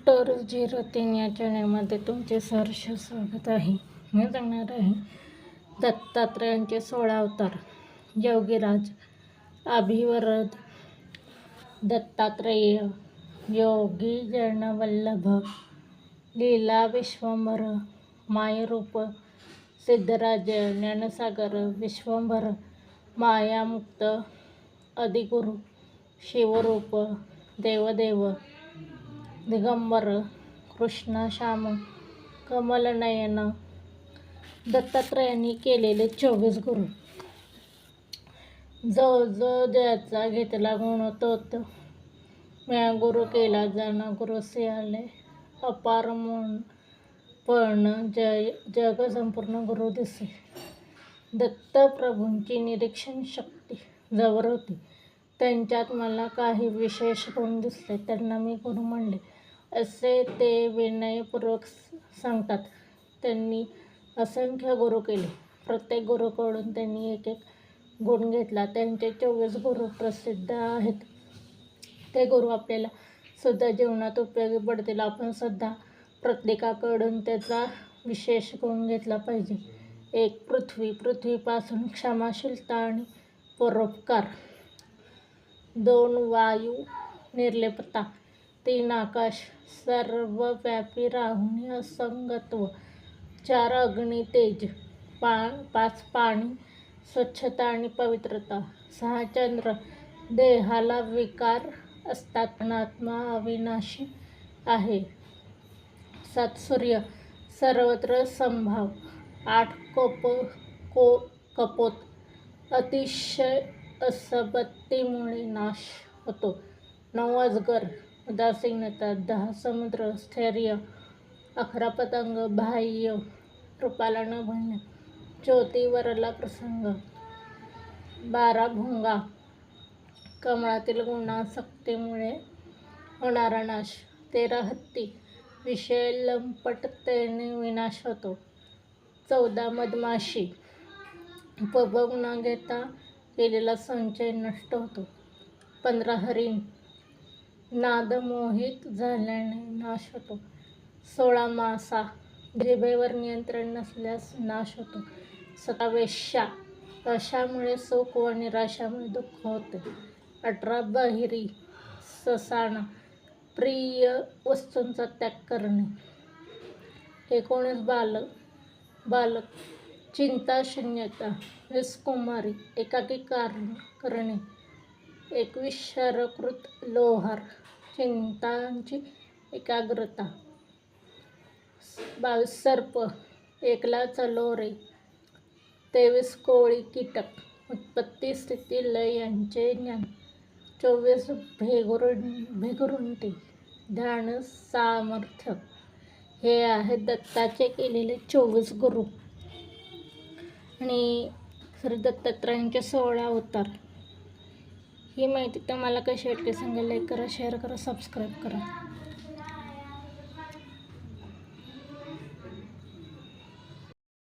Doctor 03 या चॅनलमध्ये तुमचे सहर्ष स्वागत आहे. मी सांगणार आहे दत्तात्रयांचे 16 अवतार. योगीराज, अभिवरद दत्तात्रेय, योगी जनवल्लभ, लीला विश्वंभर, मायरूप सिद्धराज, ज्ञानसागर, विश्वंभर, मायामुक्त, आदिगुरु, शिवरूप, देवदेव, दिगंबर, कृष्णश्याम, कमलनयन. दत्तात्रयांनी केलेले 24 गुरु. जो ज्याचा घेतला गुण तोत, म्या गुरु केला जाना गुरु सियाले. अपार पण जग संपूर्ण गुरु दिसे. दत्तप्रभूंची निरीक्षण शक्ती जबर होती. त्यांच्यात मला काही विशेष गुण दिसले, त्यांना मी गुरु म्हणले, असे ते विनयपूर्वक सांगतात. त्यांनी असंख्य गुरु केले. प्रत्येक गुरुकडून त्यांनी एक एक गुण घेतला. त्यांचे 24 गुरु प्रसिद्ध आहेत. ते गुरु आपल्याला सुद्धा जीवनात उपयोगी पडतील. आपण सुद्धा प्रत्येकाकडून त्याचा विशेष गुण घेतला पाहिजे. 1. पृथ्वीपासून क्षमाशीलता आणि परोपकार. 2. वायू, निर्लेपता. 3. आकाश, सर्वव्यापी राहून असंगत्व. 4. अग्नी, तेज. 5. पाणी, स्वच्छता आणि पवित्रता. 6. चंद्र, देहाला विकार असतात पण आत्मा अविनाशी आहे. 7. सूर्य, सर्वत्र समभाव. 8. कपोत, अतिशय असबत्तीमुळे नाश होतो. 9. अजगर, उदासीनता. 10. समुद्र, स्थैर्य. 11. पतंग, बाह्य रूपाला न भळणे, ज्योतीवरला प्रसंग. 12. भुंगा, कमळातील गुणासक्तीमुळे होणारा नाश. 13. हत्ती, विषय लंपटतेने विनाश होतो. 14. मधमाशी, उपभोग न घेता केलेला संचय नष्ट होतो. 15. हरिण, नादमोहित झाल्याने नाश होतो. 16. मासा, जिभेवर नियंत्रण नसल्यास नाश होतो. 17. वेश्या, यशामुळे सुख व निराशामुळे दुःख होते. 18. बहिरी, ससाणा, प्रिय वस्तूंचा त्याग करणे. 19. बालक, चिंताशून्यता. 20. कुमारी, एकाकी करणे. 21. शरकृत, लोहार, चिंतांची एकाग्रता. 22. सर्प, एकला चलोरे. 23. कोळी, कीटक, उत्पत्ती स्थिती लय यांचे ज्ञान. 24. भेगुरुंटी, ध्यान सामर्थ्य. हे आहेत दत्ताचे केलेले 24 गुरु आणि श्री दत्तात्रयांचे 16 अवतार. ही माहिती तुम्हाला कशी वाटली सांगा. लाईक करा, शेअर करा, सबस्क्राईब करा.